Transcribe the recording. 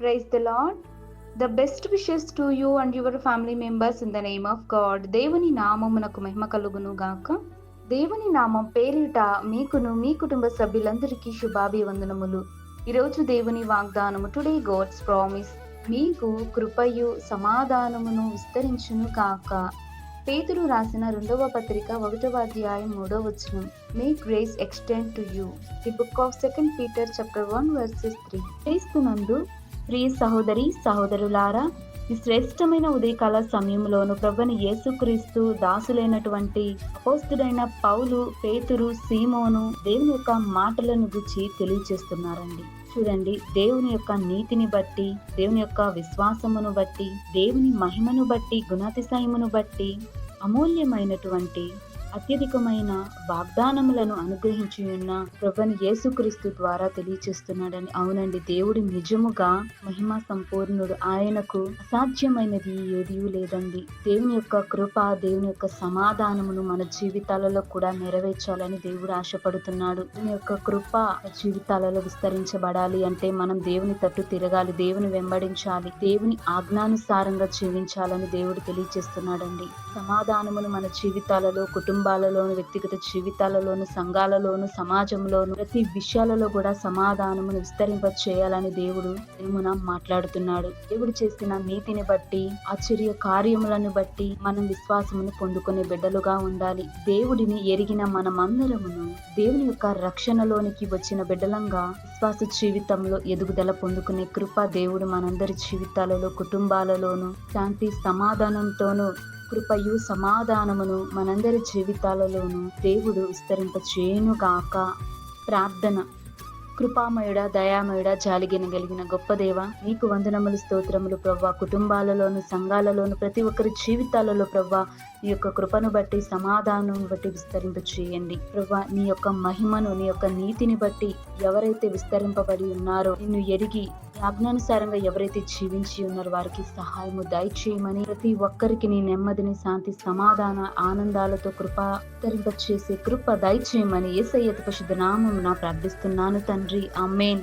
Praise the Lord. The best wishes to you and your family members in the name of God. దేవుని నామమునకు మహిమ కలుగును గాక. దేవుని నామం పేరిట మీకును మీ కుటుంబ సభ్యులందరికీ శుభాభివందనములు. ఈరోజు దేవుని వాగ్దానము, టుడే గాడ్స్ ప్రామిస్, మీకు కృపయు సమాధానమును విస్తరించును కాక. పేతురు రాసిన 2వ పత్రిక 1వ అధ్యాయం 3వ వచనం. May grace extend to you. The book of 2 Peter chapter 1 verses 3. క్రీస్తునందు ప్రియ సహోదరి సహోదరులారా, ఈ శ్రేష్టమైన ఉదయకాల సమయంలోను ప్రభువైన యేసుక్రీస్తు దాసులైనటువంటి అపోస్తలుడైన పౌలు, పేతురు, సీమోను దేవుని యొక్క మాటలను గురించి తెలియజేస్తున్నారండి. చూడండి, దేవుని యొక్క నీతిని బట్టి, దేవుని యొక్క విశ్వాసమును బట్టి, దేవుని మహిమను బట్టి, గుణాతిశయమును బట్టి అమూల్యమైనటువంటి అత్యధికమైన వాగ్దానములను అనుగ్రహించి ఉన్న ప్రభువైన యేసుక్రీస్తు ద్వారా తెలియచేస్తున్నాడని. అవునండి, దేవుడు నిజముగా మహిమా సంపూర్ణుడు. ఆయనకు అసాధ్యమైనది ఏదీ లేదండి. దేవుని యొక్క కృప, దేవుని యొక్క సమాధానమును మన జీవితాలలో కూడా నెరవేర్చాలని దేవుడు ఆశపడుతున్నాడు. దేవుని యొక్క కృప జీవితాలలో విస్తరించబడాలి అంటే మనం దేవుని తట్టు తిరగాలి, దేవుని వెంబడించాలి, దేవుని ఆజ్ఞానుసారంగా జీవించాలని దేవుడు తెలియజేస్తున్నాడండి. సమాధానమును మన జీవితాలలో, కుటుంబాలలోను, వ్యక్తిగత జీవితాలలోను, సంఘాలలోను, సమాజంలోను, ప్రతి విషయాలలో కూడా సమాధానమును విస్తరింప చేయాలని దేవుడు ఏమున మాట్లాడుతున్నాడు. దేవుడు చేసిన నీతిని బట్టి, ఆశ్చర్య కార్యములను బట్టి మనం విశ్వాసమును పొందుకునే బిడ్డలుగా ఉండాలి. దేవుడిని ఎరిగిన మనమందరమును దేవుని యొక్క రక్షణలోనికి వచ్చిన బిడ్డలంగా విశ్వాస జీవితంలో ఎదుగుదల పొందుకునే కృప దేవుడు మనందరి జీవితాలలో, కుటుంబాలలోను శాంతి సమాధానంతోనూ కృపయు సమాధానమును మనందరి జీవితాలలోనూ దేవుడు విస్తరింప చేయునుగాక. ప్రార్థన. కృపామయుడ, దయామయుడ, జాలిగినగలిగిన గొప్ప దేవ, నీకు వందనములు, స్తోత్రములు ప్రవ్వా. కుటుంబాలలోను, సంఘాలలోను, ప్రతి ఒక్కరి జీవితాలలో ప్రవ్వా నీ యొక్క కృపను బట్టి, సమాధానం బట్టి విస్తరింప చేయండి ప్రవ్వా. నీ యొక్క మహిమను, నీ యొక్క నీతిని బట్టి ఎవరైతే విస్తరింపబడి ఉన్నారో, నిన్ను ఎరిగి ఆజ్ఞానుసారంగా ఎవరైతే జీవించి ఉన్నారో వారికి సహాయము దయచేయమని, ప్రతి ఒక్కరికి నీ నెమ్మదిని, శాంతి, సమాధాన, ఆనందాలతో కృప విస్తరింప చేసే కృప దయచేయమని యేసయ్య పరిశుద్ధ నామమున ప్రార్థిస్తున్నాను తండ్రి. ఆమేన్.